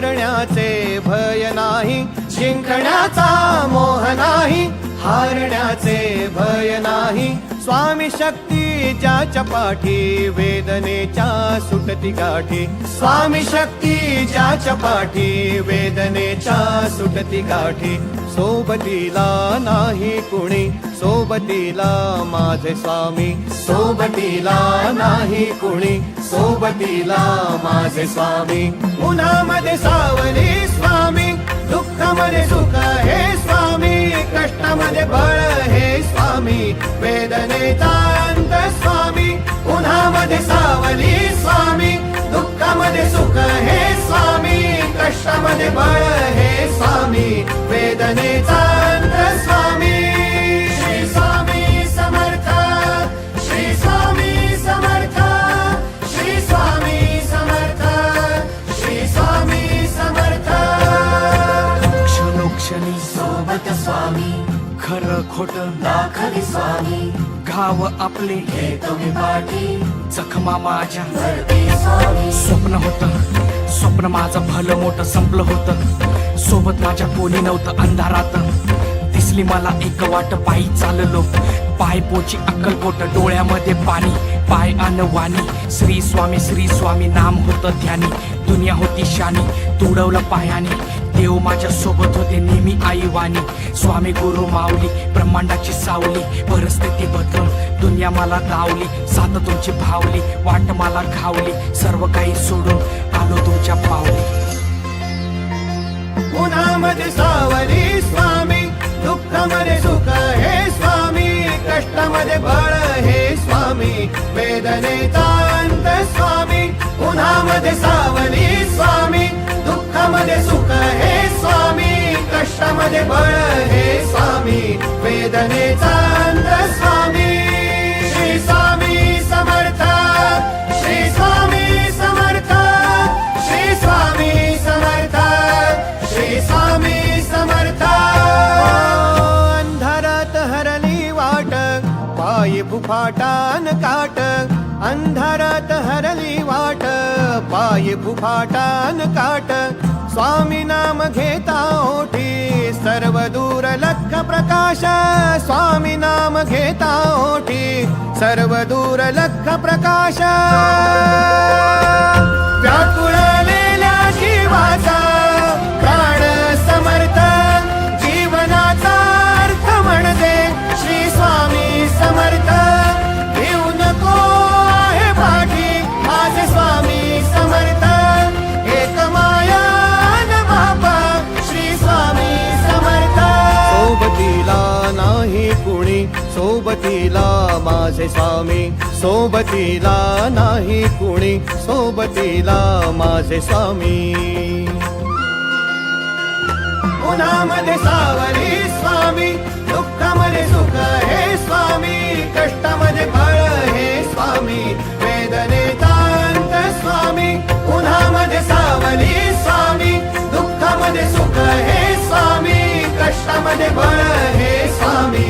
हारण्याचे भय नाही, जिंकण्याचा मोह नाही, हारण्याचे भय नाही. स्वामी शक्ती ज्याच्या पाठी, वेदनेच्या सुटती गाठी. स्वामी शक्ती ज्याच्या पाठी, वेदनेच्या सुटती गाठी. सोबतीला नाही कुणी, सोबतीला माझे स्वामी. सोबतीला नाही कुणी, सोबतीला माझे स्वामी. उन्हामध्ये सावली स्वामी, दुःखामध्ये सुख हे स्वामी, कष्टामध्ये बळ हे स्वामी, वेदनेचा अंत स्वामी. उन्हामध्ये सावली स्वामी, दुःखामध्ये सुख हे स्वामी, कष्टामध्ये बळ हे स्वामी, वेदनेचा अंत स्वामी. श्री स्वामी समर्थ, श्री स्वामी समर्थ, श्री स्वामी समर्थ, श्री स्वामी समर्थ. क्षणोक्षणी सोबत स्वामी, खरं खोट दाखवी स्वामी, घाव आपले हे तुम्ही पाठी, जखमा माझ्या भरती स्वामी. स्वप्न होतं, स्वप्न माझं भलं मोठं संपलं होतं. सोबत माझ्या कोणी नव्हतं अंधारात. दिसली मला एक वाट, पायी चाललो, पाय पोची अक्कलकोट, डोळ्यामध्ये पाणी, पाय अनवाणी. श्री स्वामी नाम होतं ध्यानी. दुनिया होती शानी, तुडवलं पायाने. देव माझ्या सोबत होते नेहमी आईवानी. स्वामी गुरु माऊली, ब्रह्मांडाची सावली. परिस्थिती बदलून दुनिया मला दावली. साथ तुमची भावली, वाट मला घावली. सर्व काही सोडून आलो तुमच्या पावली. उन्हामध्ये सावली स्वामी, दुःखामध्ये सुख हे स्वामी, कष्टामध्ये बळ हे स्वामी, वेदनेचा अंत स्वामी. उन्हामध्ये सावली स्वामी, दुःखामध्ये सुख हे स्वामी, कष्टामध्ये बळ हे स्वामी, वेदनेचा अंत स्वामी. श्री स्वामी समर्थ, श्री स्वामी समर्थ, श्री स्वामी समर्थ, श्री स्वामी समर्थ. अंधारात हरली वाट, पायी फुफाटान काट. अंधारात हरली वाट, पायी फुफाटान काट. स्वामी नाम घेता ओठी, सर्व दूर लख प्रकाश. स्वामी नाम घेता ओठी, सर्व दूर लख प्रकाश. व्याकुळलेल्या जीवाचा प्राण समर्थ, जीवनाचा अर्थ म्हणते श्री स्वामी समर्थ. घेऊ नको आहे पाठी, माझे स्वामी समर्थ. एक माया न बाबा, श्री स्वामी समर्थ. सोबतीला नाही कुणी, सोबतीला माझे स्वामी. सोबतीला नाही कुणी, सोबतीला माझे स्वामी. उन्हामध्ये सावली स्वामी, दुःखामध्ये सुख हे स्वामी, कष्टामध्ये बळ हे स्वामी, वेदनेचा अंत स्वामी. उन्हामध्ये सावली स्वामी, दुःखामध्ये सुख हे स्वामी, कष्टामध्ये बळ हे स्वामी,